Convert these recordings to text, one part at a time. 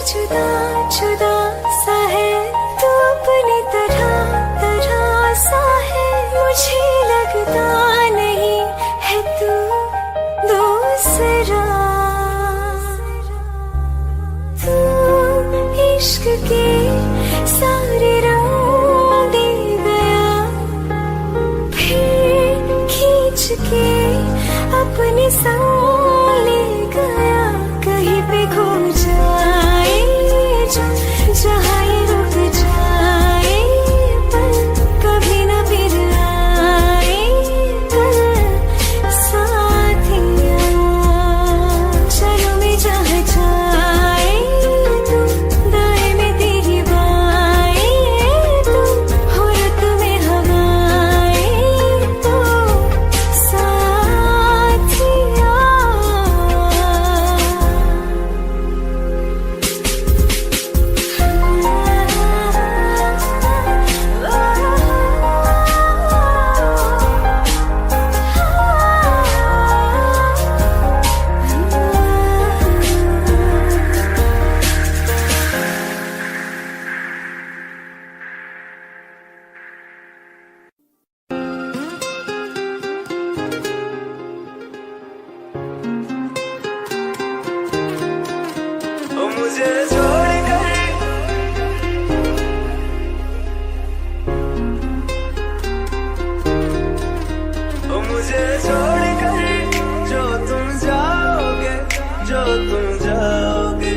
जुदा जुदा सा है तू अपनी तरह तरह सा है, मुझे लगता नहीं है तू दूसरा। तू इश्क के सारे रंग दे गया, फिर खींच के अपने संग ले गया। कहीं पे खो जाए जहाँ ये रुक जाए, पर कभी न फिर आए कल साथिया। चलो मैं जहाँ जाए तू, दाएं में तेरी बाएं तू, हो रत में हवाएं तो साथिया। मुझे छोड़कर मुझे छोड़कर जो तुम जाओगे, जो तुम जाओगे,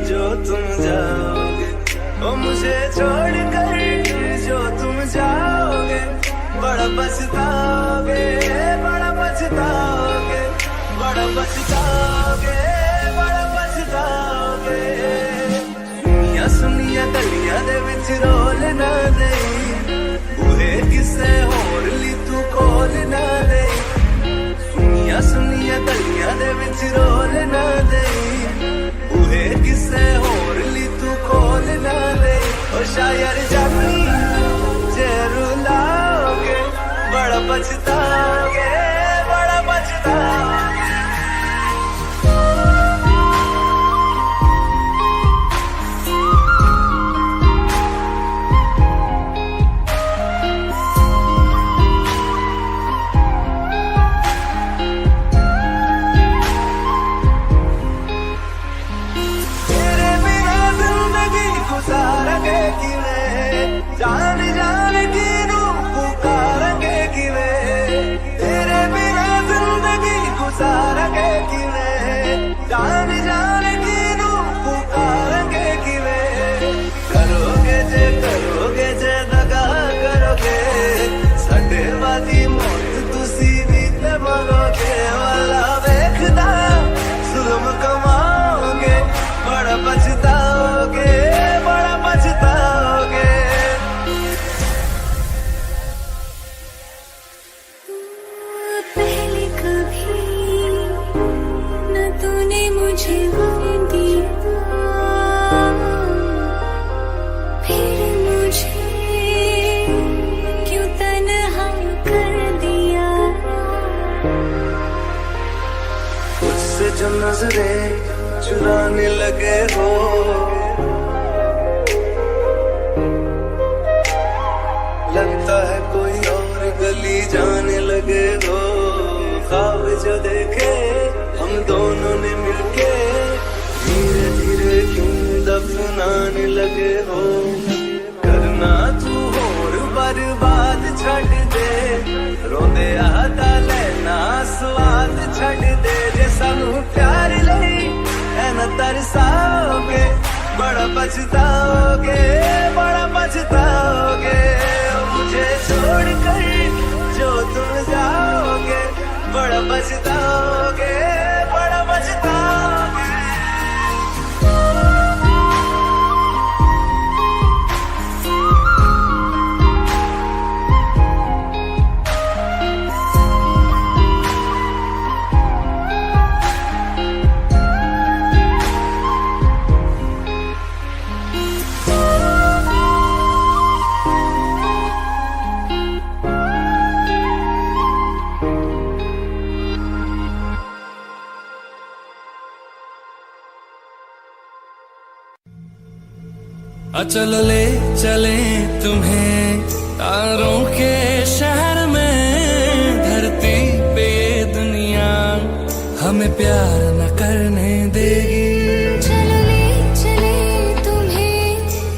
जो तुम जाओगे। मुझे छोड़कर जो तुम जाओगे, बड़ा पछताओगे, बड़ा पछताओगे, बड़ा पछताओगे, बड़ा पछताओगे। सुनिया गलियां दे विच रोल ना दे, बूहे किसे होर ली तू खोल ना दे। सुनिया गलियां दे विच रोल ना दे, बूहे किसे होर ली तू खोल ना दे। ओ शायर जानी जे रुलाओगे, बड़ा पछताओगे, बड़ा पछताओगे। जान जान की रूह पुकारेंगे कि वे, नजरें चुराने लगे हो। लगता है कोई और गली जाने लगे हो। ख्वाब जो देखे हम दोनों ने मिलके धीरे धीरे क्यों दफनाने लगे हो। करना तू होर बर्बाद छड़ दे, रोंदे आता लेना स्वाद छड़ दे। जे सानू प्यार लई ऐना तरसाओगे, बड़ा पछताओगे, बड़ा पछताओगे। मुझे छोड़ कर जो तुम जाओगे, बड़ा पछताओगे, बड़ा पछताओगे। चलो ले चले तुम्हें तारों के शहर में। धरती पे ये दुनिया हमें प्यार न करने देगी। चलो ले चले तुम्हें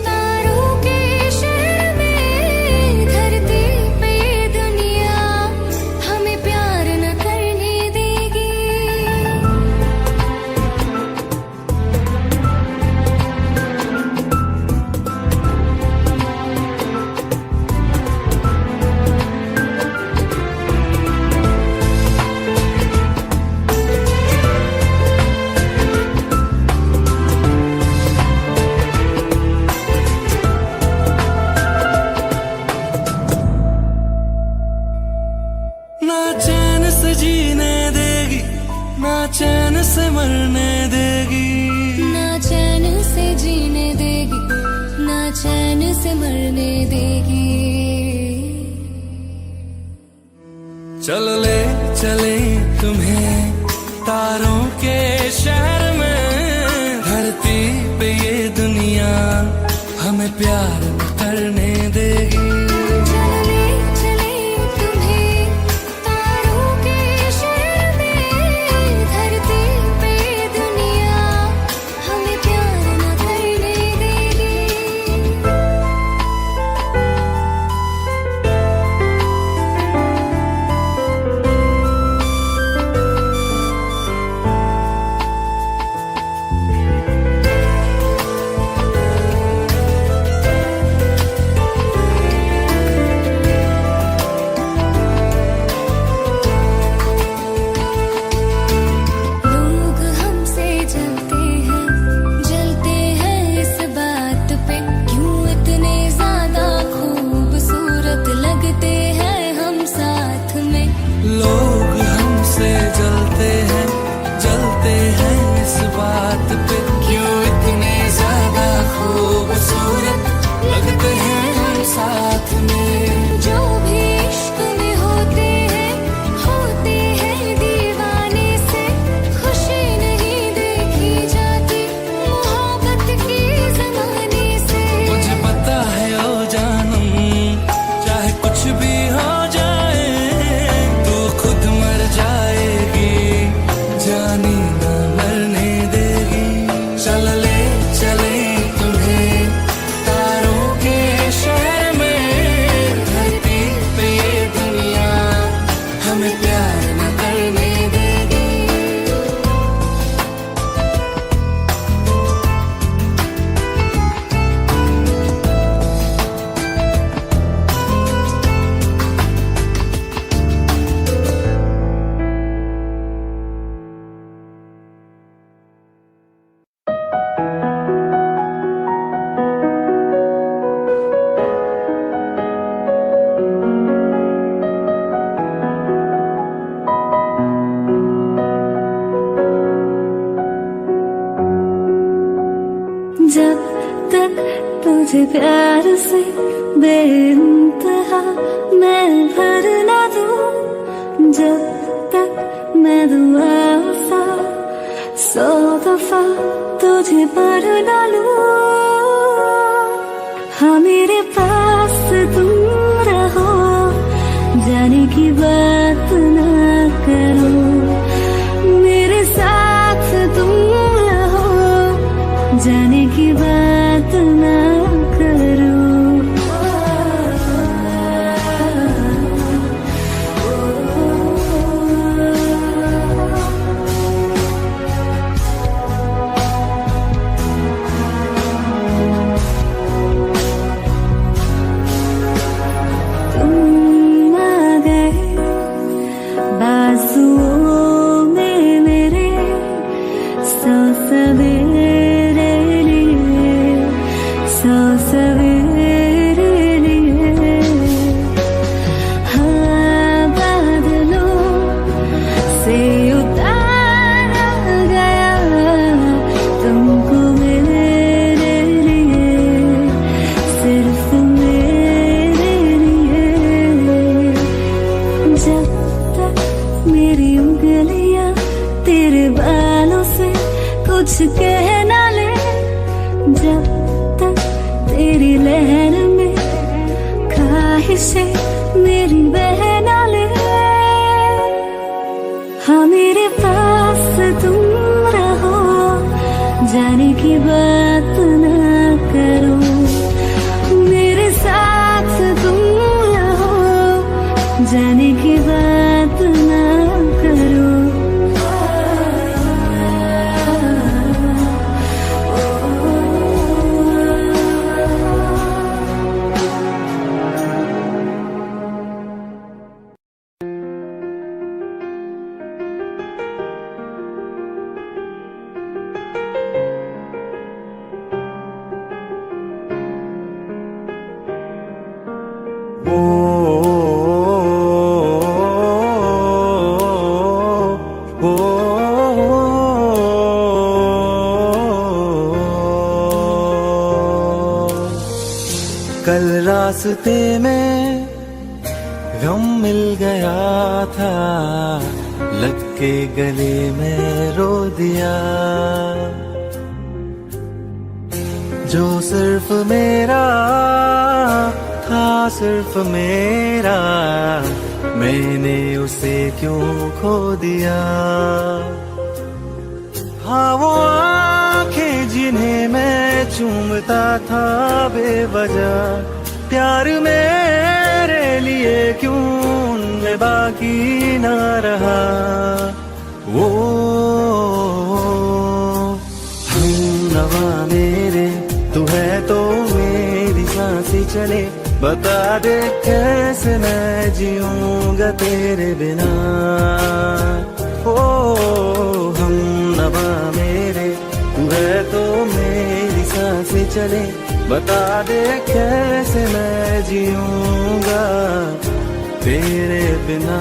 तारों के शहर में। धरती पे ये दुनिया हमें प्यार न करने देगी। ना चैन से जीने देगी, ना चैन से मरने देगी। ना चैन से जीने देगी, ना चैन से मरने देगी। चलो ले चले तुम्हें तारों के शहर में। धरती पे ये दुनिया हमें प्यार न करने देगी। चलो ले चले तुम्हें तारों के शहर में। धरती पे ये दुनिया हमें प्यार न करने देगी। लोग हमसे जलते हैं इस बात पे। क्यों इतने ज्यादा खूबसूरत लगते हैं हम साथ में। लोग हमसे जलते हैं इस बात पे। क्यों इतने ज्यादा खूबसूरत लगते हैं हम साथ में। जो भी इश्क में होते हैं दीवाने से। खुशी नहीं देखी जाती मोहब्बत की ज़माने से। मुझे पता है ओ जानम, चाहे कुछ भी हो जाए तू खुद मर जाएगी, जानी ना मरने देगी। चल ले चले तुम्हें तारों के शहर में। धरती पे ये दुनिया हमें प्यार न करने देगी। जब तक तुझे प्यार से बेइंतहा मैं भर ना दूं। जब तक मैं दुआ 100 दफा तुझे पर डालूं, हाँ मेरे पास तुम रहो, जाने की बात ना करो, मेरे साथ तुम रहो, जाने की बात ना करो। कुछ कह ना ले, जब तक तेरी लहर में ख्वाहिशें मेरी बह ना ले, हाँ मेरे पास तुम रहो, जाने की बात ना करो, मेरे साथ तुम रहो, जाने की बात ना करो। कल रास्ते में गम मिल गया था, लग के गले में रो दिया, जो सिर्फ मेरा था, सिर्फ मेरा, मैंने उसे क्यों खो दिया। हाँ वो आंखें जिन्हें मैं चूमता था बेवजह, प्यार मेरे लिए क्यों उनमें बाकी ना रहा। वो हमनवा मेरे तू है तो मेरी सांसें चले, बता दे कैसे मैं जीऊंगा तेरे बिना। ओ हमनवा मेरे तू है तो मेरी सांसें चले, बता दे कैसे मैं जीऊंगा तेरे बिना।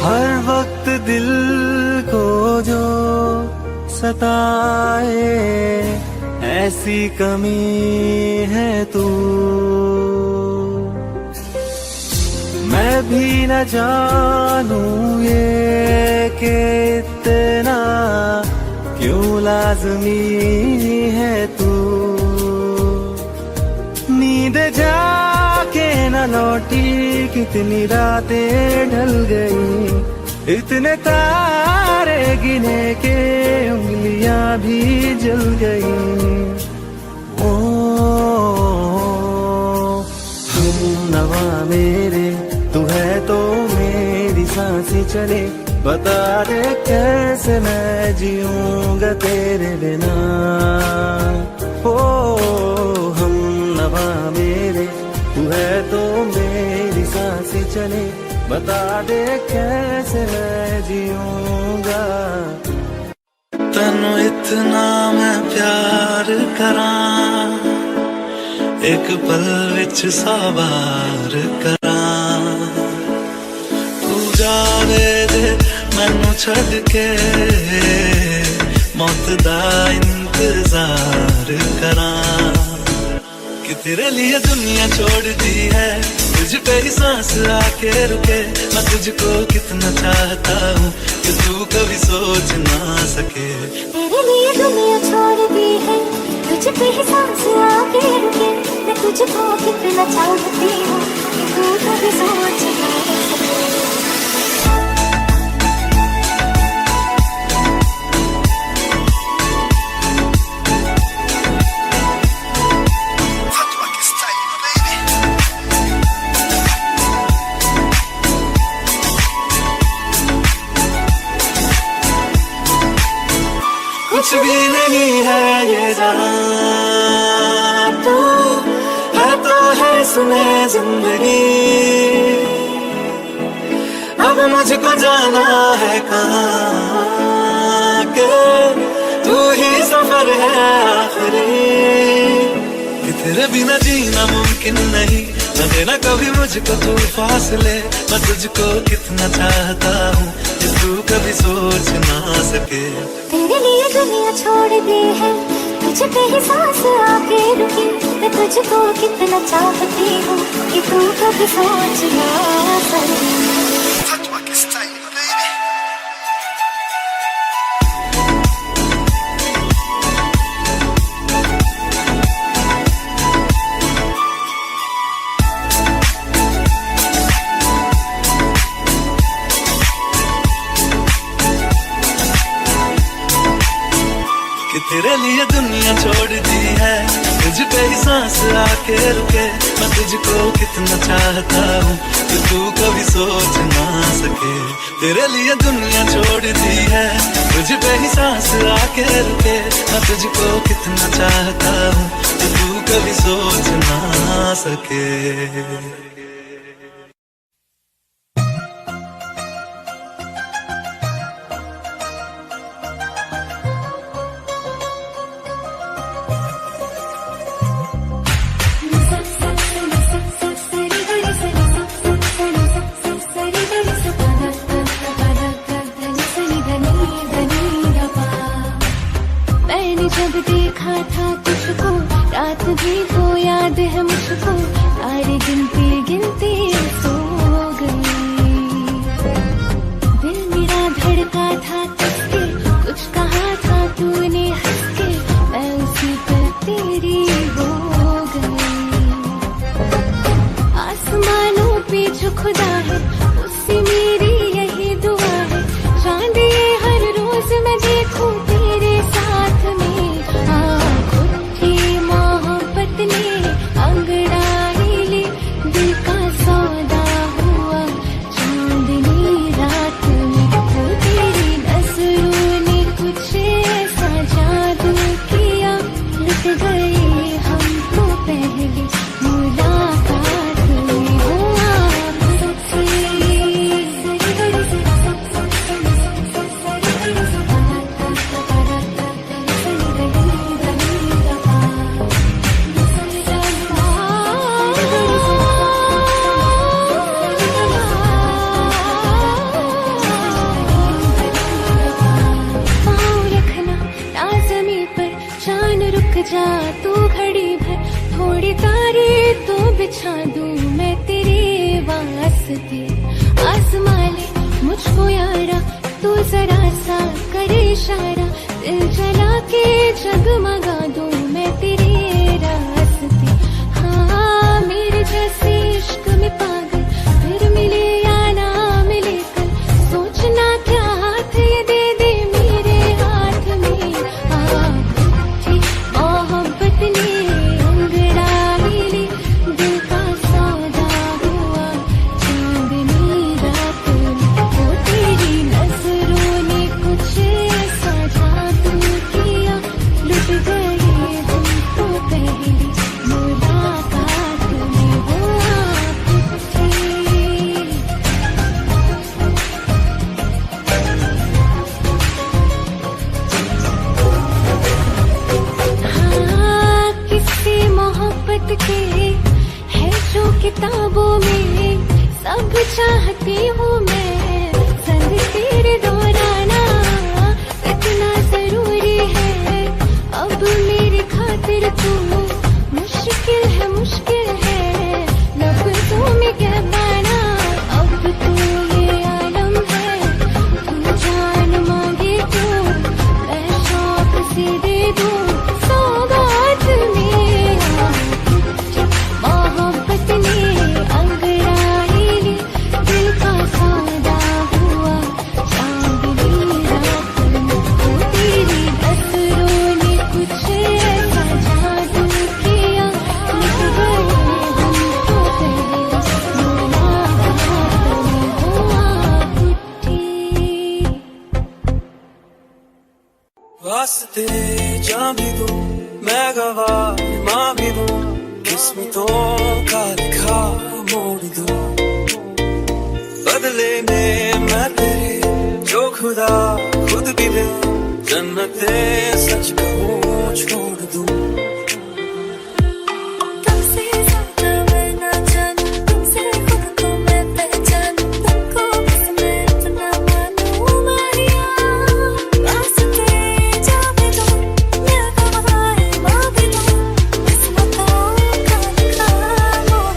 हर वक्त दिल को जो सताए, ऐसी कमी है तू। मैं भी न जानूं ये कि इतना क्यों लाज़मी है तू। नींद जाके न लौटी, कितनी रातें ढल गई, इतने तारे गिने के उंगलियां भी जल गई। ओ हमनवा मेरे तू है तो मेरी सांसें चले, बता दे कैसे मैं जीऊंगा तेरे बिना। ओ हमनवा मेरे तू है तो मेरी सांसें चले, बता दे कैसे मैं जीऊंगा। तन्नू कितना मैं प्यार करां, एक पल विच 100 बार करां। तू जावे जे मैनू छड़ के, मौत दा इंतजार करां। कि तेरे लिए दुनिया छोड़ दी है, तुझ पे ही सांस आके रुके। मैं तुझको कितना चाहता हूँ कि तू कभी सोच ना सके। तेरे लिए दुनिया छोड़ दी है, तुझ पे ही सांस आके रुके। मैं तुझको कितना चाहती हूँ कि तू कभी सोच ना सके। कुछ भी नहीं है ये जहां, तू है तो है सुने जिंदगी। अब मुझको जाना है कहाँ के, तू ही सफर है आखिरी। कि तेरे बिना जीना मुमकिन नहीं, न देना कभी मुझको तू फासले। मैं तुझको कितना चाहता हूँ कि तू कभी सोच ना सके। तेरे लिए दुनिया छोड़ दी है, तुझ पे ही सांस आके रुकी। मैं तुझको कितना चाहती हूँ कि तू कभी सोच ना सके। तेरे लिए दुनिया छोड़ दी है, तुझ पे ही सांस आके रुके। मैं तुझको कितना चाहता हूँ कि तू कभी सोच ना सके। तेरे लिए दुनिया छोड़ दी है, तुझ पे ही सांस आके रुके। मैं तुझको कितना चाहता हूँ कि तू कभी सोच ना सके। जब देखा था तुझको, रात भी वो याद है मुझको। सारे गिनती गिनती सो गई। दिल मेरा धड़का था तुझसे, कुछ कहा था तूने हंस के। मैं उसी पर तेरी हो गई। आसमानों पे जो खुदा है, उससे मेरी यही दुआ है। चांद ये हर रोज मैं देखूं तेरे साथ में। अंगड़ाई ले दिल का सौदा हुआ, चांदनी रात में। वो तेरी नजरों ने कुछ ऐसा जादू किया, लुट गए हम तो पहले मुलाकात में। हो आपसे जा तू घड़ी भर, थोड़ी तारे तो बिछा दूं मैं तेरे वास्ते। आसमां ले मुझको यारा, तू जरा सा करे इशारा। दिल जला के जगमगा दूं मैं तेरे रास्ते। हाँ मेरे जैसे इश्क में पागल, फिर मिले या ना मिले कल। सोचना क्या हाथ ये दे दे मेरे हाथ में। अंगड़ाई ले दिल का सौदा हुआ, चांदनी रात में। वो तेरी नजरों ने कुछ ऐसा जादू किया, लुट गए के है जो किताबों में सब चाहती हूँ मैं संग तेरे दोहराना इतना जरूरी है अब मेरी खातिर तू मुश्किल है लफ्ज़ों में क्या पाना अब तू ये आलम है तू जान मांगे तो मैं शौक से दे दूँ सौगात में मोहब्बत ने अंगड़ाई ली दिल का सौदा हुआ चांदनी रात में तो तेरी नजरों ने कुछ ऐसा जादू किया लिख गए हम तो तेरे मुलाकात में हुआ पुट्ठी वास्ते जान भी दूं मैं गवाह मां भी दूं किस्मतों का लिखा मोड़ दूं बदले में मैं तेरे जो खुदा खुद भी दे जन्नते सच कहूं छोड़ दूं तुमसे ज्यादा मैं ना जानूं तुमसे खुद को मैं पहचानूं तुमको बस मैं इतना मानूं मारिया वास्ते जा भी दूं मैं गवाह मां भी दूं किस्मतों का लिखा मोड़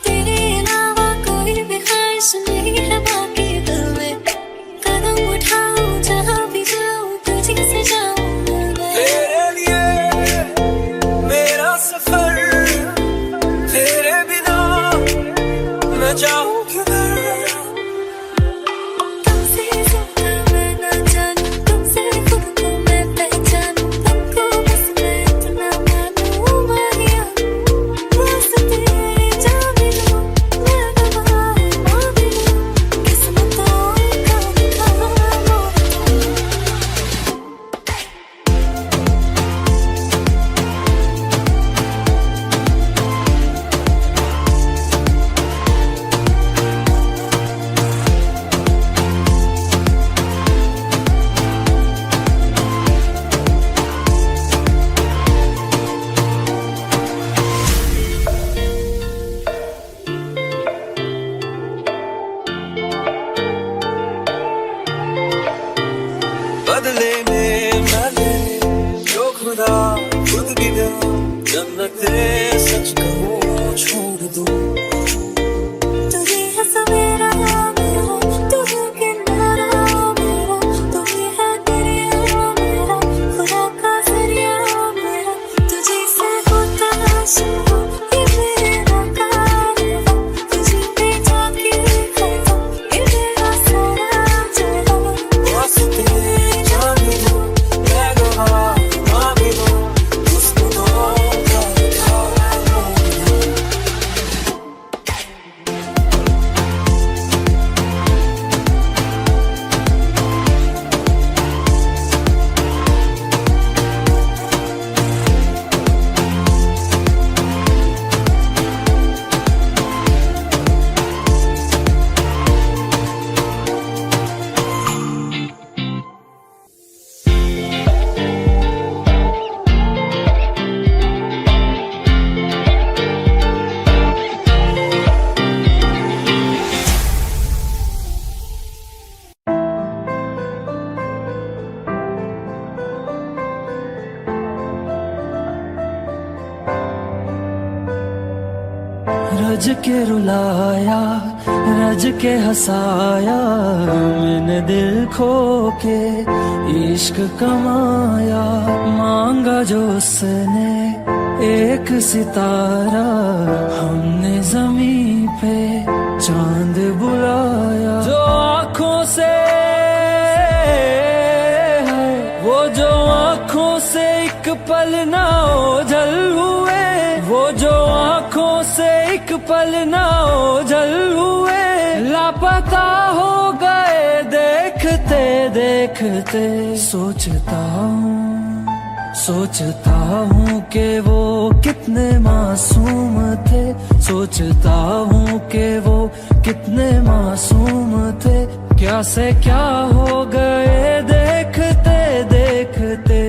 तेरे अलावा कोई भी ख्वाहिश नहीं है बाकी दिल में कदम उठाऊं जहाँ भी जाऊं तुझे से जाऊं मैं तेरे लिए मेरा सफर तेरे बिना मैं जाऊं किधर तुमसे ज्यादा मैं ना जानूं तुमसे खुद को मैं पहचानूं तुमको बस मैं इतना मानूं मारिया वास्ते जा भी दूं मैं गवाह मां भी दूं किस्मतों का लिखा मोड़ बदले में मैं तेरे जो खुदा खुद भी दे जन्नते सच कहूं छोड़ दूं तू ही है सवेरा मेरा तू है किनारा मेरा तू ही है दरिया मेरा खुदा का जरिया मेरा तुझे से होता शुरू ये मेरा कारवां तुझे पे जाके खड़ा ये मेरा सारा जहां वास्ते जान भी दूं मैं गवाह मां भी दूं किस्मतों का लिखा मोड़ दूं रज के रुलाया रज के हंसाया मैंने दिल खो के इश्क कमाया मांगा जो उसने एक सितारा हमने जमीन पे चांद बुलाया जो आँखों से है वो जो आँखों से एक पल ना ओझल हुए वो जो आँखों से एक पल ना ओझल हुए लापता हो गए देखते सोचता हूँ कि वो कितने मासूम थे, सोचता हूँ कि वो कितने मासूम थे। क्या से क्या हो गए देखते देखते,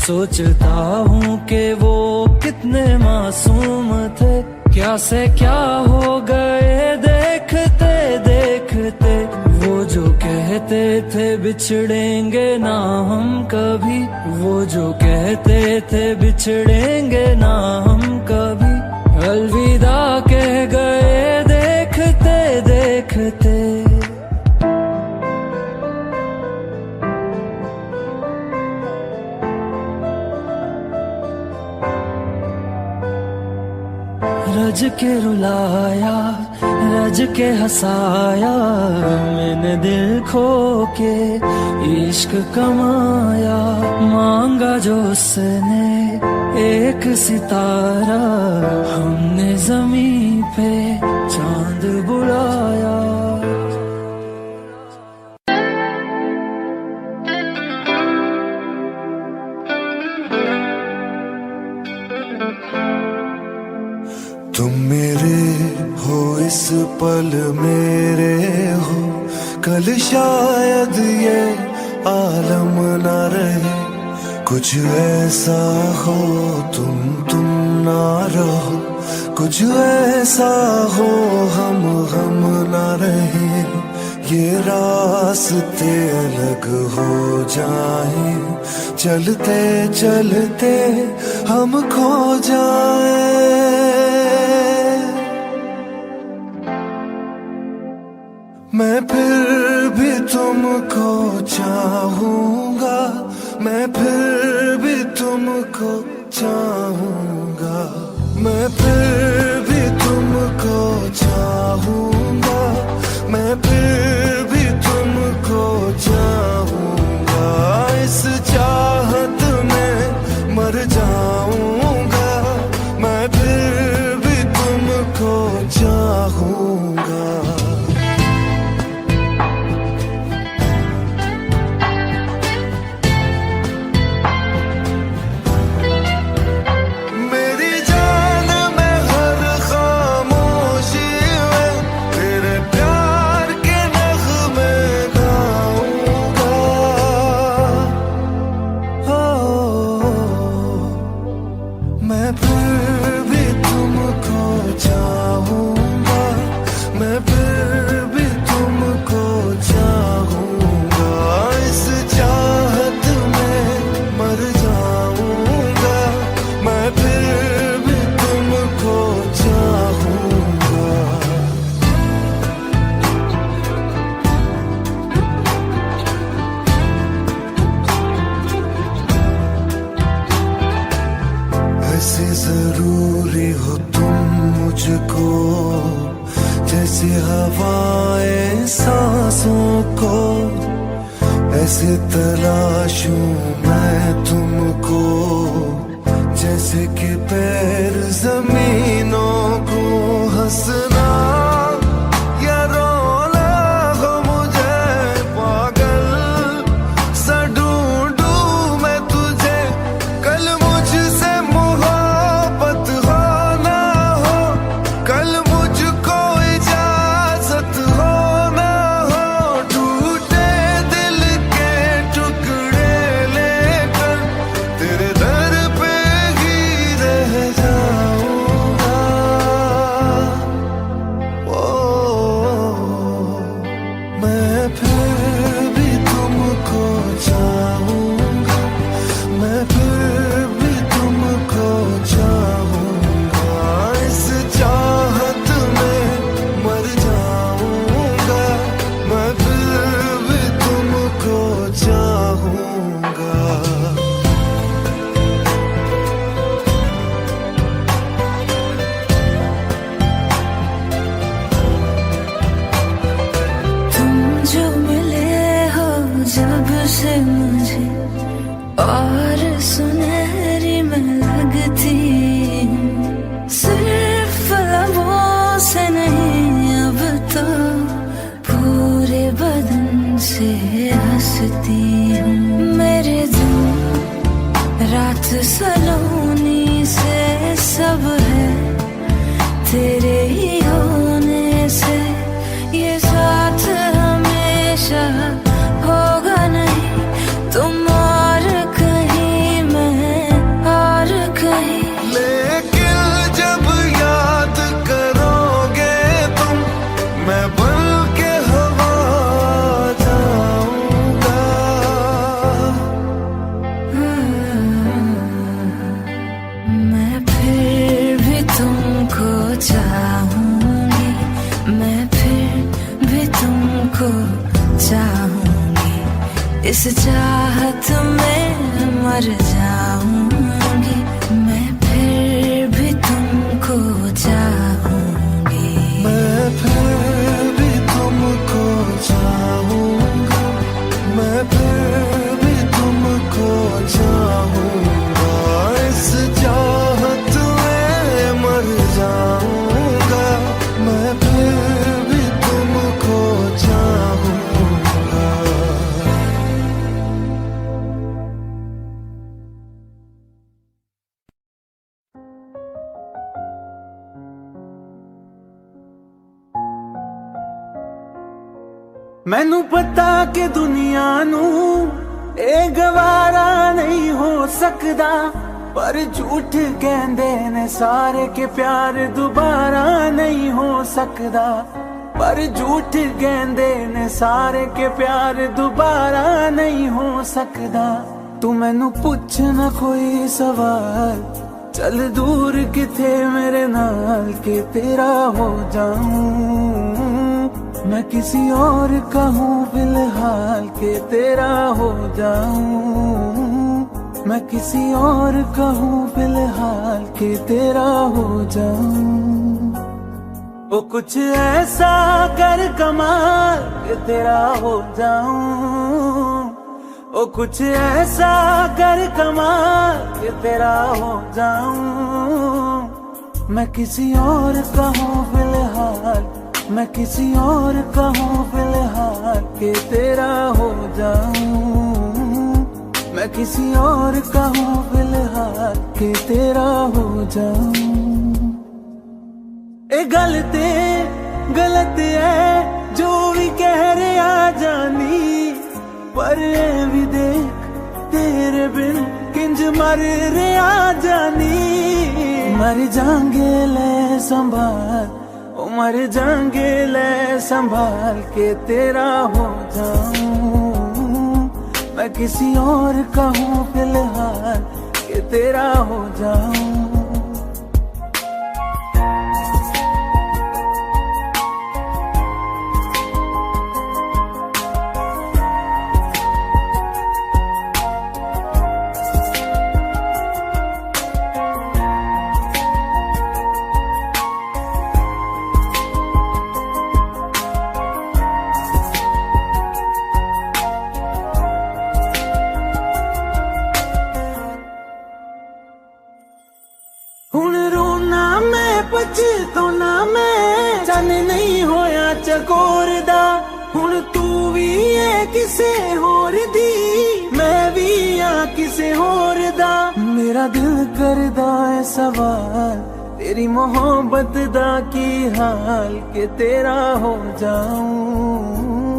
सोचता हूँ कि वो कितने मासूम थे। क्या से क्या हो गए देखते देखते, वो जो कहते थे बिछड़ेंगे ना हम कभी, वो जो कहते थे बिछड़ेंगे ना हम कभी, अलविदा कह गए देखते देखते। रज के रुलाया, रज के हंसाया, मैंने दिल खो के इश्क कमाया। मांगा जो उसने एक सितारा, हमने ज़मीं पे चांद बुलाया। तुम मेरे हो इस पल मेरे हो, कल शायद ये आलम ना रहे। कुछ ऐसा हो तुम ना रहो, कुछ ऐसा हो हम ना रहे। ये रास्ते अलग हो जाए, चलते चलते हम खो जाए। मैं फिर भी तुमको चाहूंगा, मैं फिर भी तुमको चाहूंगा, मैं फिर भी तुमको चाहूंगा, मैं फिर भी तुमको चाहूंगा। इस चाहत में मर जाऊंगा, मैं फिर भी तुमको चाहूंगा। मैं फिर भी तुमको चाहूंगा, मैं फिर भी तुमको चाहूंगा। इस चाहत में मर जाऊंगा, मैं फिर भी तुमको चाहूंगा। ऐसे जरूरी हो तुम मुझको, जैसे हवाएं सांसों को। ऐसे तलाशूं मैं तुमको, जैसे कि पैर जमीनों को। हंसना या रोना हो मुझे पागल सा ढूंढूं मैं तुझे। कल मुझसे से मुझे और सुनहरी मैं लगती, सिर्फ लबों से नहीं अब तो पूरे बदन से हंसती। होगा नहीं, तुम और कहीं मैं और कहीं। लेकिन जब याद करोगे तुम, मैं बन के हवा जाऊंगा। मैं फिर भी तुमको चाहूंगी, मैं फिर भी तुमको चाहूंगी, इस चाहत में मर जाऊंगी। मैं फिर भी तुमको चाहूंगी, मैं फिर भी तुमको चाहूंगा, मैं फिर भी तुमको चाहूंगा, इस चाहत में मर जाऊंगा। मैं फिर भी तुमको चाहूंगा। मैनू पता कि दुनिया नू ए गवारा नहीं हो सकदा, पर झूठ कहंदे ने सारे के प्यार दोबारा नहीं हो सकदा। पर झूठ कहंदे ने सारे के प्यार दोबारा नहीं हो सकदा। तू मैनू पुछ ना कोई सवाल, चल दूर किथे मेरे नाल के तेरा हो जाऊं। मैं किसी और का हूँ फिलहाल के तेरा हो जाऊं। मैं किसी और का हूँ फिलहाल के तेरा हो जाऊं। वो कुछ ऐसा कर कमाल के तेरा हो जाऊं। वो कुछ ऐसा कर कमाल के तेरा हो जाऊं। मैं किसी और का हूँ फिलहाल, मैं किसी और का हूँ फिलहाल के तेरा हो जाऊं। मैं किसी और का हूँ फिलहाल के तेरा हो जाऊं। ए गलत है जो भी कह रहे आ जानी, पर ए भी देख तेरे बिन किंज मर रहे आ जानी। मर जाएंगे ले संभाल, ओ मर जाएंगे ले संभाल के तेरा हो जाऊं। मैं किसी और का हूँ फिलहाल के तेरा हो जाऊं। हुण रोना मैं पछताना मैं, चन नहीं होया चकोर दा। हुण तू भी है किसे होर दी, मैं भी आ किसे होर दा। मेरा दिल करदा है सवाल, तेरी मोहब्बत दा की हाल के तेरा हो जाऊं।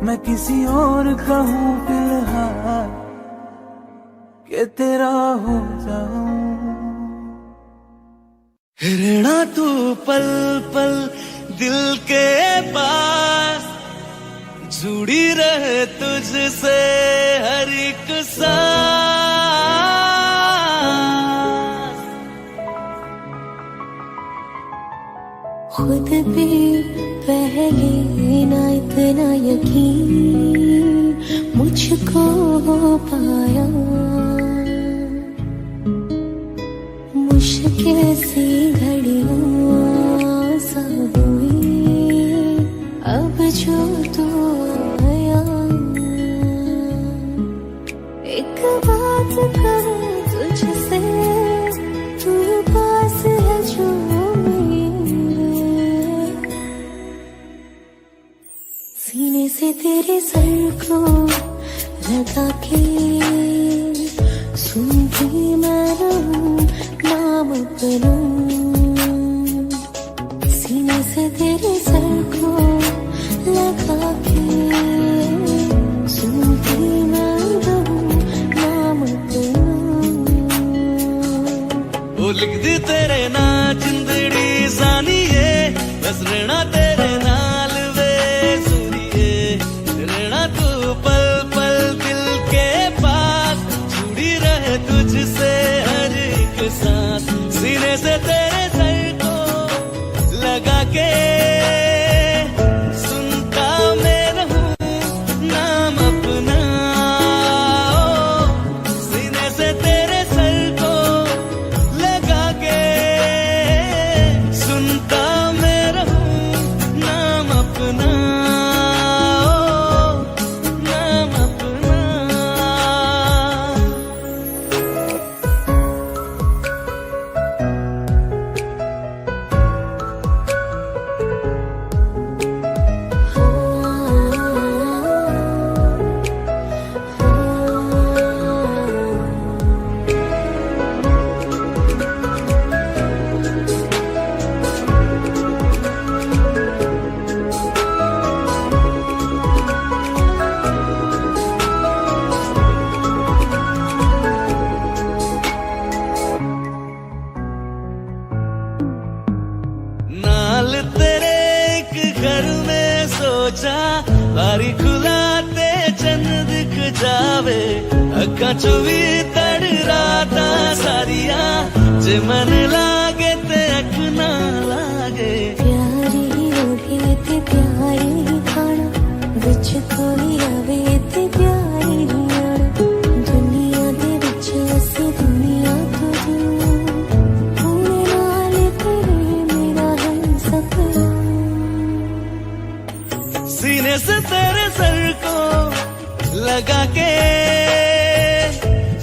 मैं किसी और का हूँ फिलहाल के तेरा हो जाऊं। रहना तू पल पल दिल के पास, जुड़ी रहे तुझसे हर एक सांस। खुद भी पहले ना इतना यकीन मुझको हो पाया। मुश्किल सी घड़ियां सा हुई अब जो तू आया। एक बात कहूं तुझसे, तू पास है जो मेरे, सीने से तेरे सर को लगा के सुनती मैं रहूं नाम करूं। सीने से तेरे सर को लगा के बारी खुला ते चंद दिख जावे अखा चो भी तड़ राता सारिया जे मन लागे ते अख ना लागे प्यारी ओढ़े ते प्यारी खाना विच कोई आवे ते प्यारी आना दुनिया दे विच असी दुनिया तो दूर होने नाल तेरे मेरा है सपना सीने से तेरे सर को लगा के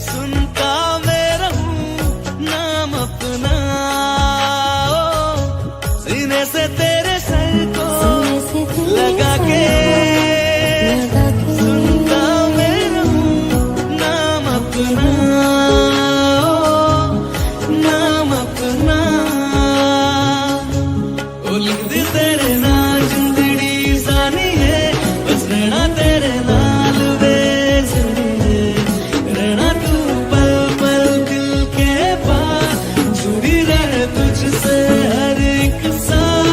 सुनता मैं रहूं नाम अपना सीने से तेरे सर को लगा के सुनता मैं रहूं नाम अपना नाम अपना ओ लिख दे तेरे नाल जिंदड़ी सानी है बस रहना तेरे नाल वे रहना तू पल पल दिल के पास जुड़ी रहे तुझसे हर एक सांस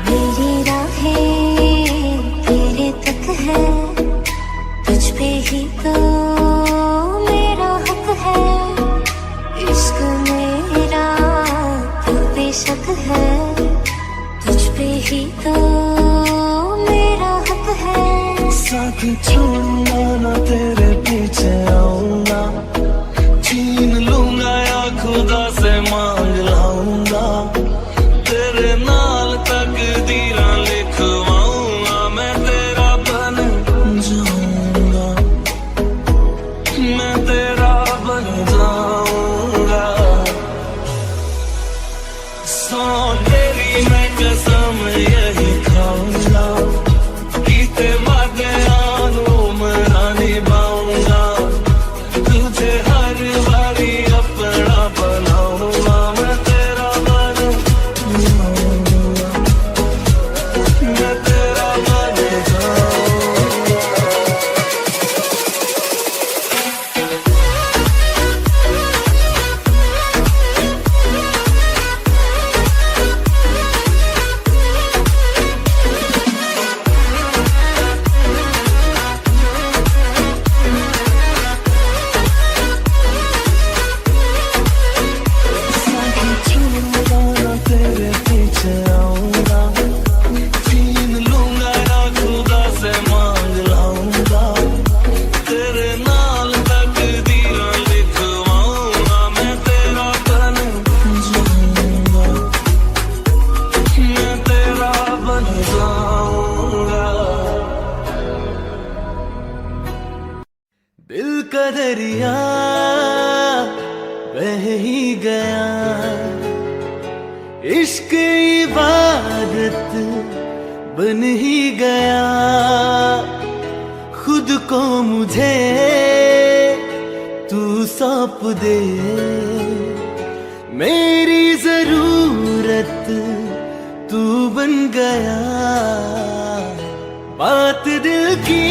मेरी राहें तेरे तक है तुझ पे ही तो मेरा हक है इश्क मेरा तो बेशक है तुझ पे ही तो मेरा हक है साथ छोड़ूंगा ना तेरे पीछे आऊंगा छीन लूंगा या खुदा से मांग लाऊंगा तेरे नाल तकदीरां लिखवाऊंगा मैं तेरा बन जाऊंगा मैं तेरा बन जाऊंगा सौ तेरी मैं कसम यही खाऊंगा कीते वादे आनू मना निभाऊंगा तुझे हर बारी अपना बनाऊंगा मैं तेरा बन जाऊंगा मैं तेरा बन जाऊंगा तेरे पीछे आऊंगा छीन लूंगा या खुदा से मांग लाऊंगा तेरे नाल तकदीरां लिखवाऊंगा मैं तेरा बन जाऊंगा मैं तेरा बन जाऊंगा दिल का दरिया बह ही गया इश्क इबादत बन ही गया खुद को मुझे तू सौंप दे मेरी जरूरत तू बन गया बात दिल की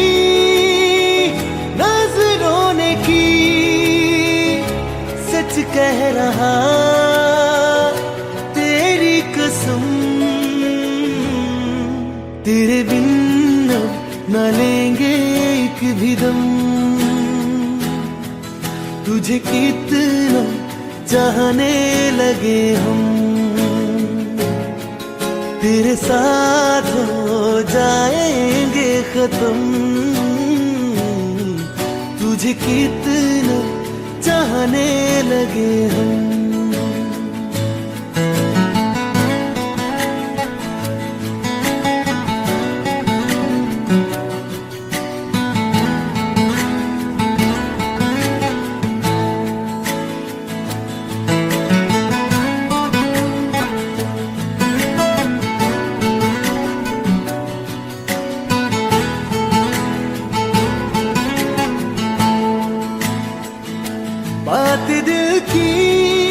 नजरों ने की सच कह रहा तेरी कसम तेरे बिन अब न लेंगे एक भी दम तुझे कितना चाहने लगे हम तेरे साथ हो जाएंगे खत्म तुझे कितना चाहने लगे हम बात दिल की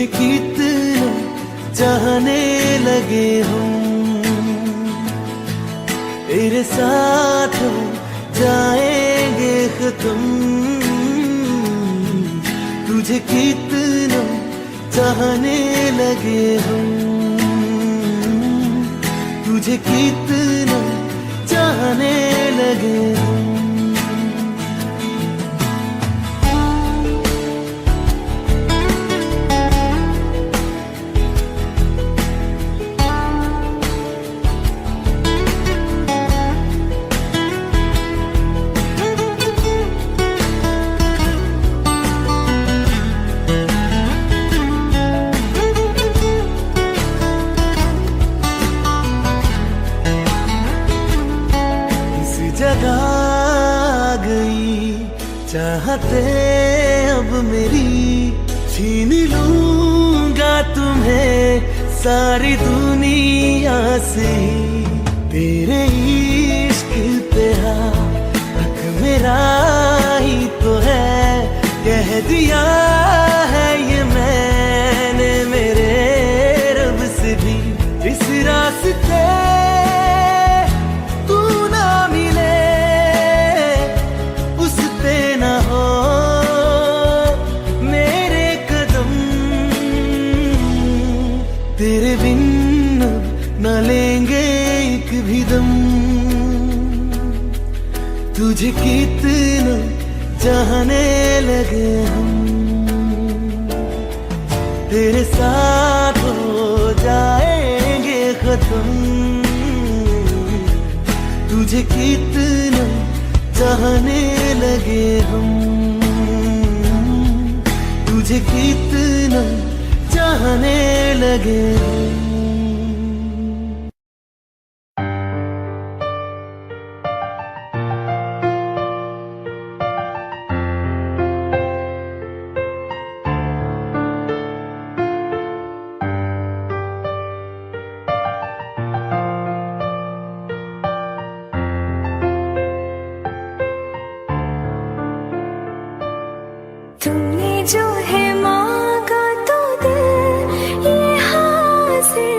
तुझे कितना चाहने लगे हम, तेरे साथ हो जाएंगे खत्म। तुझे कितना चाहने लगे हम, तुझे कितना चाहने लगे हम। जगा गई चाहते अब मेरी, छीन लूंगा तुम्हें सारी दुनिया से। तेरे इश्क पे हक मेरा ही तो है, कह दिया है ये मैंने मेरे रब से भी। इस रास्ते तेरे बिन न लेंगे एक भी दम। तुझे कितना चाहने लगे हम, तेरे साथ हो जाएंगे खत्म। तुझे कितना चाहने लगे हम, तुझे कितना चाहने लगे। तुमने जो है मांगा तो दिल ये हासिल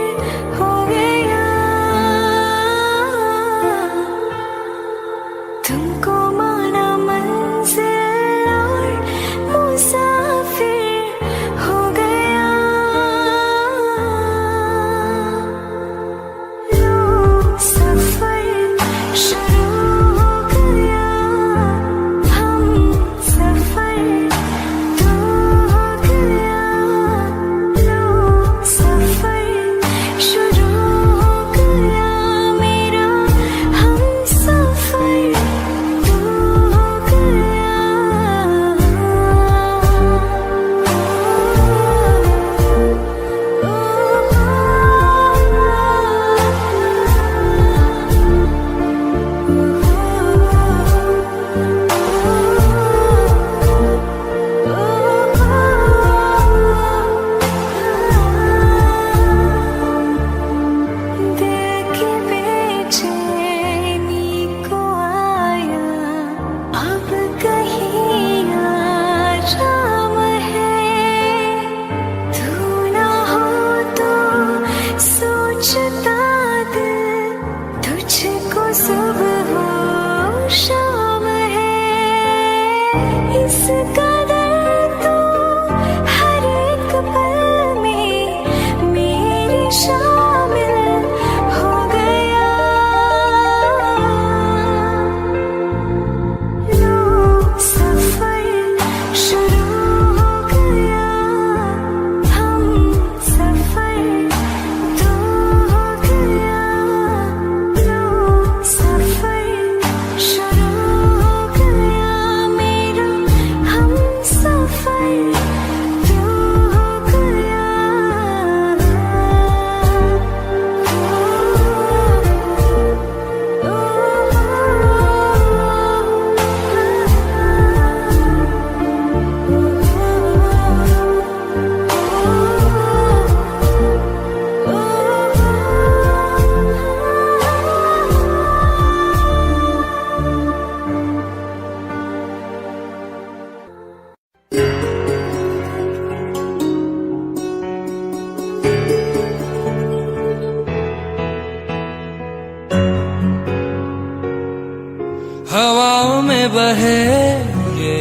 में बहेंगे,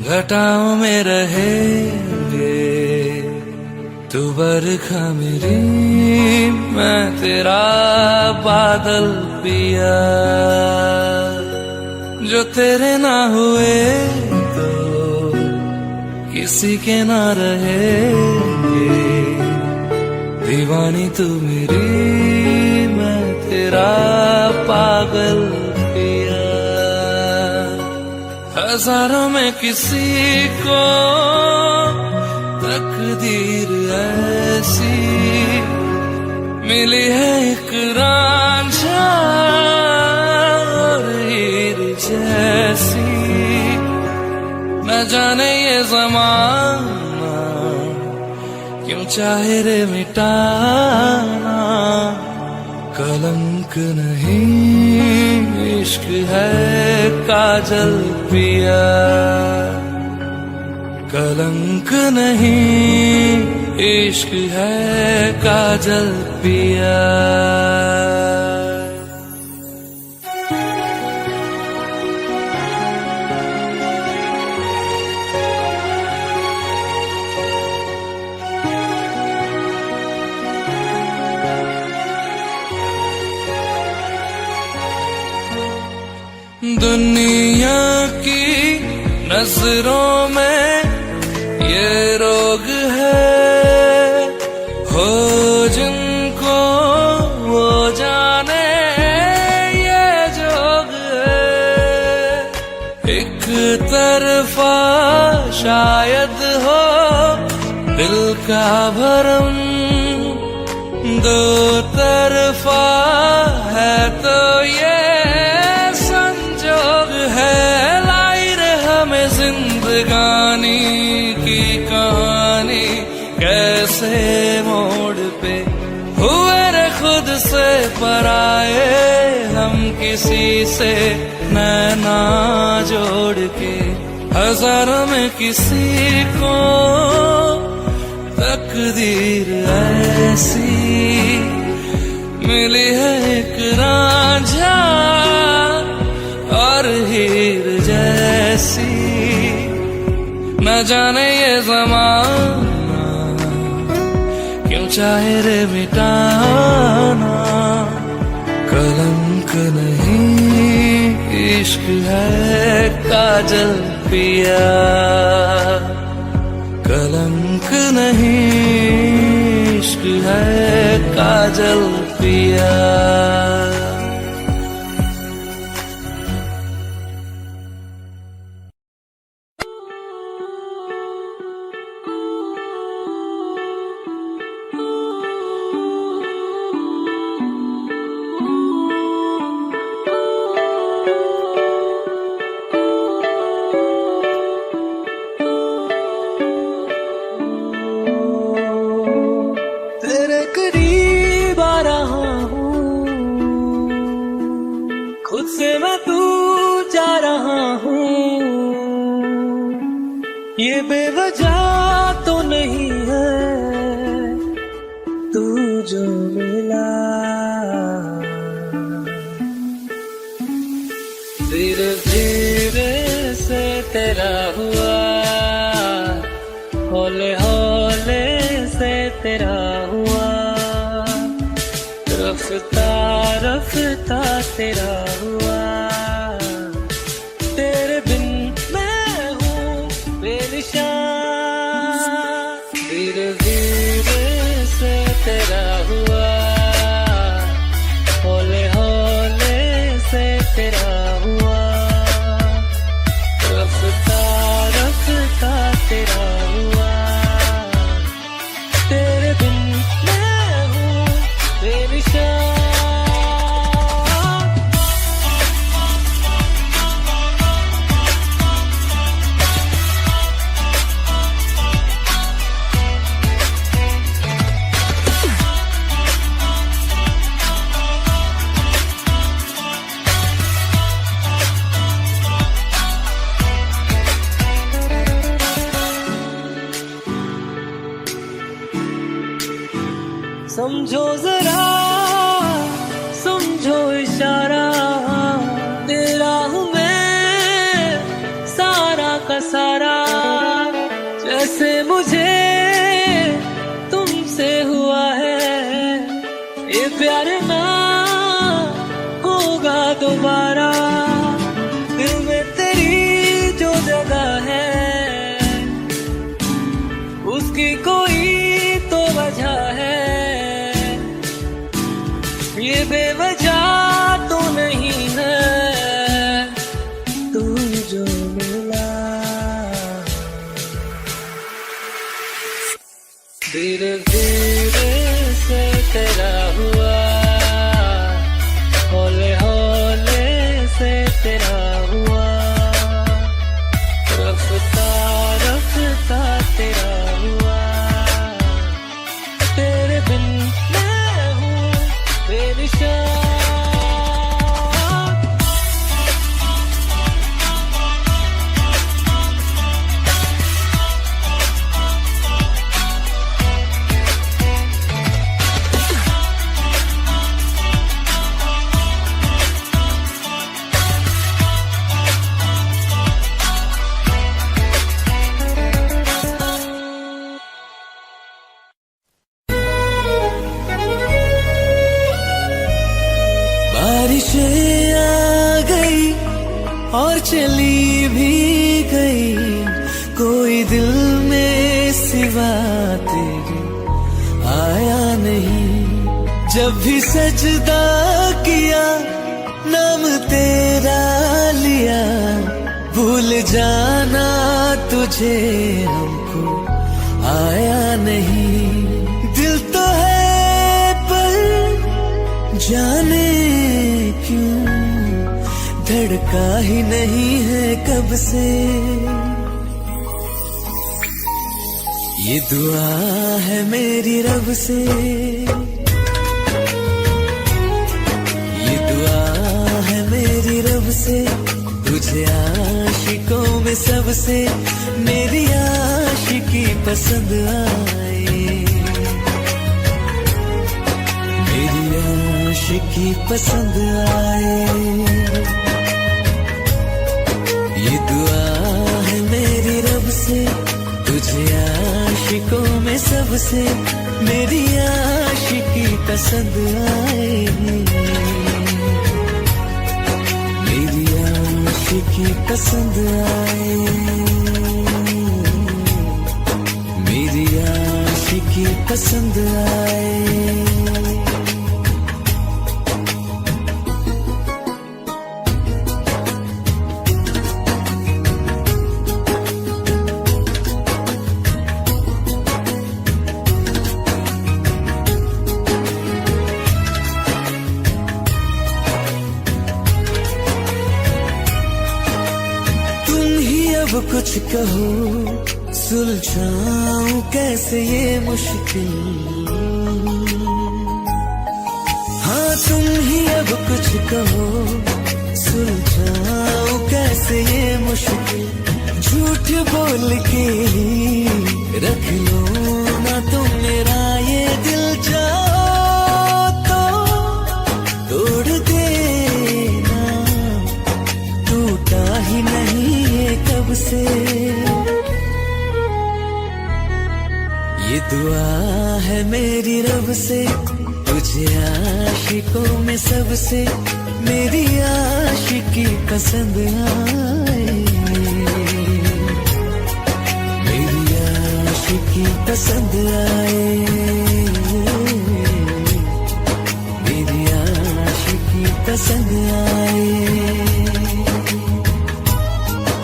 घटाओं में रहेंगे, तू बरखा मेरी, मैं तेरा बादल पिया। जो तेरे ना हुए तो किसी के ना रहेंगे, दीवानी तू मेरी, मैं तेरा पागल पिया। हजारों में किसी को तकदीर ऐसी मिली है, एक रांझा और हीर जैसी। न जाने ये ज़माना क्यों चाहे रे मिटाना, कलंक नहीं इश्क है काजल पिया। कलंक नहीं इश्क है काजल पिया। दुनिया की नजरों में ये रोग है, हो जिनको वो जाने ये जोग है। एक तरफा शायद हो दिल का भरम, दो तरफा है तो ये जिंदगानी की कहानी। कैसे मोड़ पे हुए रे खुद से पराए, हम किसी से नैना जोड़ के। हजारों में किसी को तकदीर ऐसी मिली है, एक रांझा और हीर जैसी। न जाने ये ज़माना क्यों चाहे रे मिटाना, कलंक नहीं इश्क है काजल पिया। कलंक नहीं इश्क है काजल पिया। खुद से मैं तू जा रहा हूँ, ये बेवजह तो नहीं है तू जो मिला। धीरे धीरे से तेरा हुआ, हौले हौले से तेरा हुआ, रफ्ता रफ्ता तेरा हुआ। तेरे बिन मैं हूँ बेनिशान, धीरे धीरे से तेरा हुआ, हौले हौले से तेरा हुआ, रफ्ता रफ्ता तेरा हुआ। तेरे बिन मैं हूँ बेनिशान। समझो जरा समझो इशारा, तेरा हूँ मैं ये प्यार ना होगा दोबारा, दिल में तेरी जो जगह है उसकी कोई तो वजह है, ये बेवजह तो नहीं है तू जो मिला। धीरे धीरे से तेरा हुआ, हौले हौले से तेरा हुआ, रफ्ता रफ्ता तेरा हुआ, तेरे बिन मैं हूँ बेनिशान। बारिशें आ गई और चली भी गई, कोई दिल में सिवा तेरे आया नहीं। जब भी सजदा किया नाम तेरा लिया, भूल जाना तुझे हमको आया नहीं। दिल तो है पर जाने क्यों धड़का ही नहीं है कब से। ये दुआ है मेरी रब से, ये दुआ है मेरी रब से, तुझे आशिकों में सबसे मेरी आशिकी पसंद आए, मेरी आशिकी पसंद आए। ये दुआ है मेरी रब से, तुझे आशिकों में सबसे मेरी आशिकी पसंद आए, मेरी आशिकी पसंद आए, मेरी आशिकी पसंद आए। अब कुछ कहो सुलझाऊं कैसे ये मुश्किल, हाँ तुम ही अब कुछ कहो सुलझाऊं कैसे ये मुश्किल। झूठ बोल के ही रख लो ना तुम मेरा ये दिल, जाओ तो तोड़ देना, टूटा ही नहीं कब से। ये दुआ है मेरी रब से, तुझे आशिकों में सबसे मेरी आशिकी पसंद आए, मेरी आशिकी पसंद आए, मेरी आशिकी पसंद आए।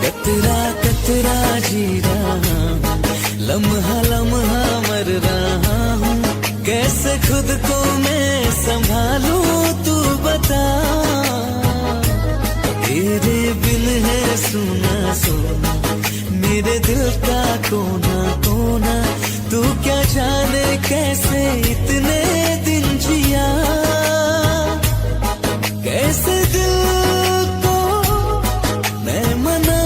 कतरा कतरा जी रहा हूँ, लम्हा लम्हा मर रहा हूँ, कैसे खुद को मैं संभालूं तू बता। तेरे बिन है सुना सुना मेरे दिल का कोना कोना, तू क्या जाने कैसे इतने दिन जिया, कैसे दिल को मैं मना,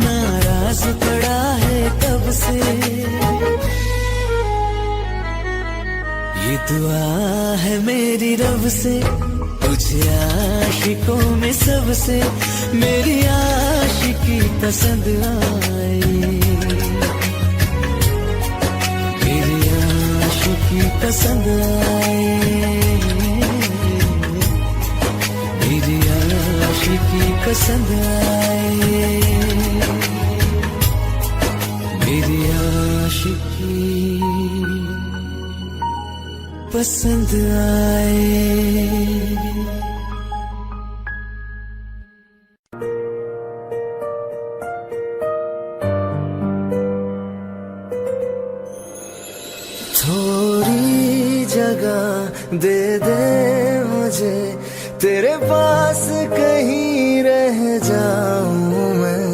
नाराज पड़ा है कब से। ये दुआ है मेरी रब से, तुझे आशिकों में सबसे मेरी आशिकी पसंद आए, मेरी आशिकी आशिकी पसंद आए, मेरी आशिकी पसंद आए, मेरी आशिकी पसंद आए। थोड़ी जगह दे दे मुझे, तेरे पास कहीं रह जाऊं मैं।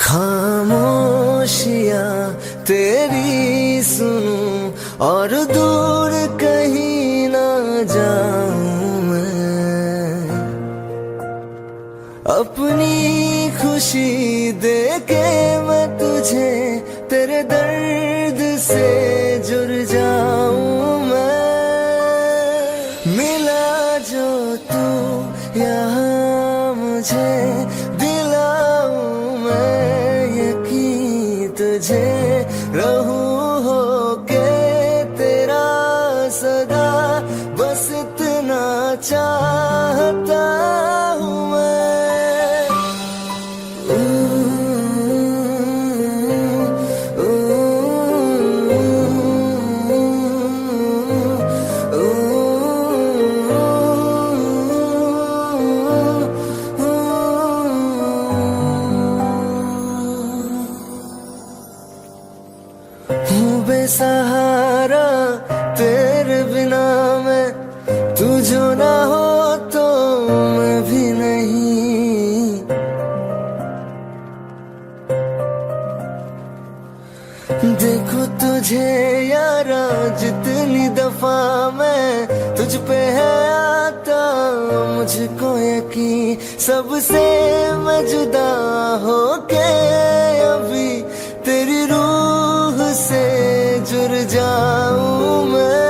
खामोशियां तेरी सुनूं और दूर कहीं ना जाऊं मैं। अपनी खुशी दे के मैं तुझे तेरे दर्द से जुड़ जाऊं मैं। मिला जो तू यहाँ मुझे, दिलाऊं मैं यकीन तुझे, रहूं होके तेरा सदा, बस इतना चाहता हूँ मैं। बेसहारा तेरे बिना मैं, तू जो ना हो तो मैं भी नहीं। देखो तुझे यारा जितनी दफा मैं तुझ पे है आता, मुझको यकीन सबसे मैं जुदा होके अभी तेरी रूह से जुड़ जाऊं मैं।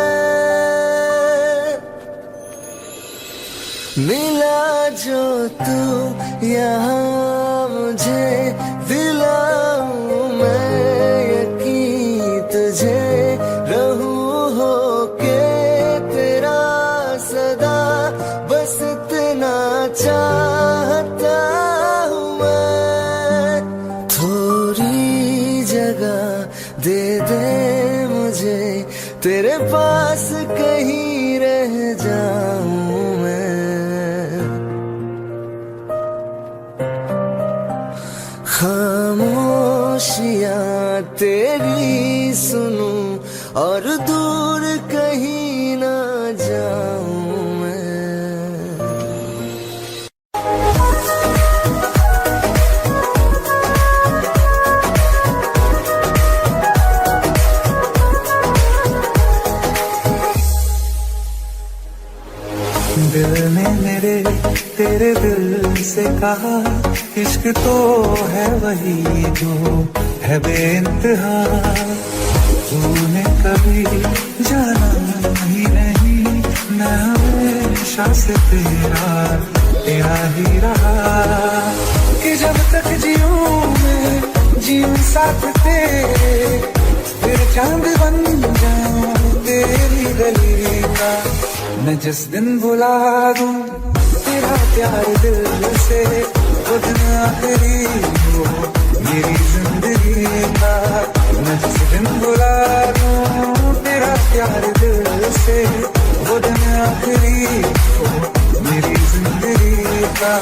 मिला जो तू यहाँ मुझे, दिलाऊं मैं यकीन तुझे, रहूं होके तेरा सदा, बस इतना चाहता हूँ मैं। थोड़ी जगह दे दे मुझे, तेरे पास कहीं रह जाऊं मैं। खामोशियां तेरी सुनूं और दूर कहीं ना जाऊं मैं। दिल ने मेरे तेरे दिल से कहा, इश्क तो है वही जो है बेइंतहा। तूने कभी जाना ही नहीं, मैं हमेशा से तेरा ही रहा। कि जब तक जीऊं मैं जीऊं साथ तेरे, फिर चांद बन जाऊं तेरी गली का। मैं जिस दिन भुला दूं तेरा प्यार दिल से, वो दिन आखिरी हो मेरी जिंदगी का। मैं जिस दिन भुला दूं तेरा प्यार दिल से, वो दिन आखिरी हो मेरी जिंदगी का।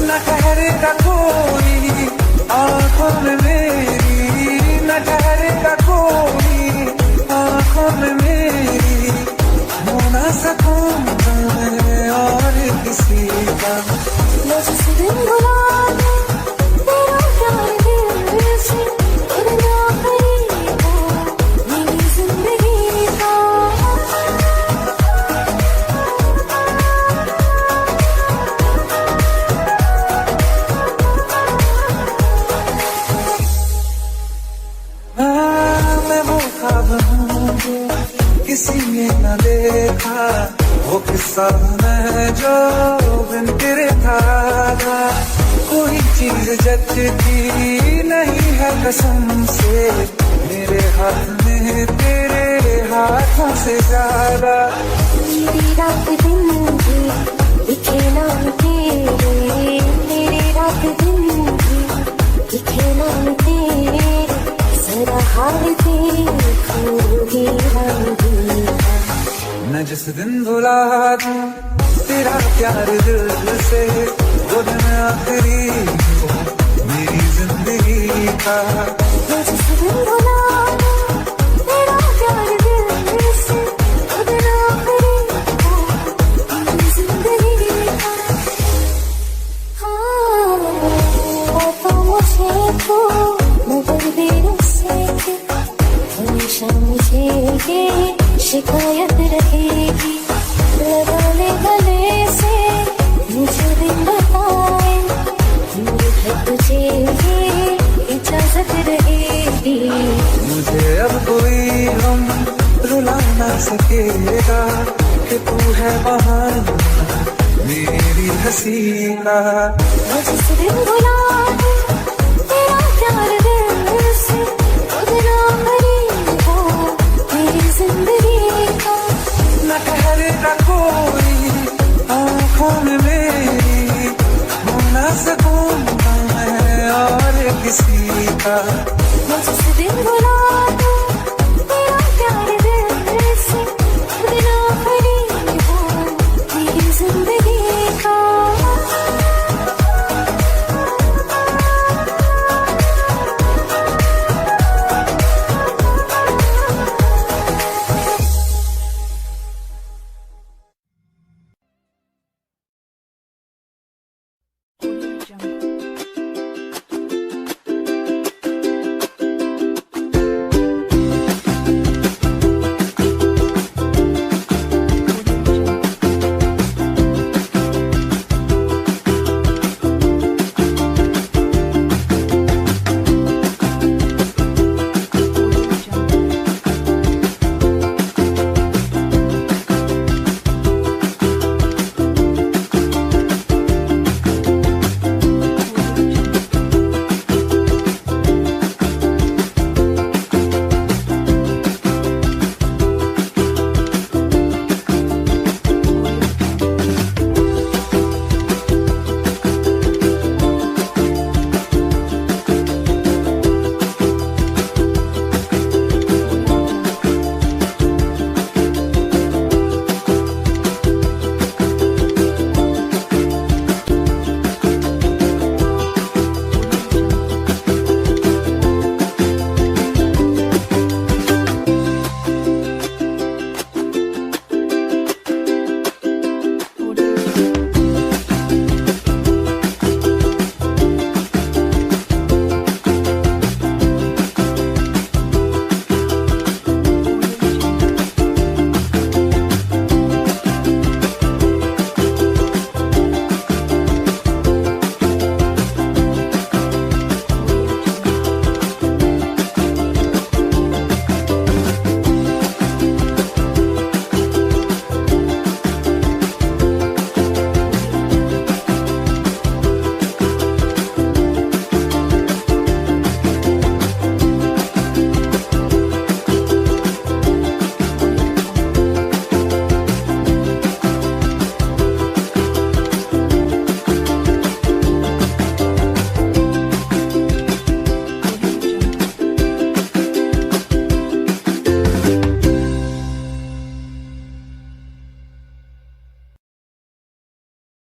न ठहरेगा कोई आँखों में मेरी, न ठहरेगा कोई आँखों में मेरी, हो ना सकूंगा मैं और किसी का। मैं जिस दिन भुला दूं तेरा प्यार दिल से, वो दिन आखिरी हो मेरी जिंदगी का। मैं वो ख्वाब हूँ किसी ने न देखा, वो किस्सा मैं जो बिन तेरे था। कोई चीज जचती नहीं है कसम से, मेरे हाथ में तेरे हाथों से ज्यादा। मेरी रात दिन की दिखे नाम तेरे, मेरी रात दिन की दिखे नाम तेरे, जरा हाल देखूंगी हम। मैं जिस दिन भुला दूं तेरा प्यार दिल से, वो दिन आखिरी हो मेरी जिंदगी का। मैं जिस दिन भुला दूं तेरा प्यार दिल से, वो दिन आखिरी हो मेरी जिंदगी का। हाँ तो मुझे तो मगर देर से हमेशा मुझे ये शिकायत रहेगी। लगा ले गले से मुझे दिन बताए, दूर है तुझे ये इजाजत रहेगी। मुझे अब कोई गम रुला ना सकेगा कि तू है बहाना मेरी हंसी का। मैं जिस दिन भुला दूं तेरा प्यार दिल से, वो दिन आखिरी हो मेरी जिंदगी का। न ठहरेगा कोई आँखों में मेरी, हो ना सकूंगा मैं और किसी का। मैं जिस दिन भुला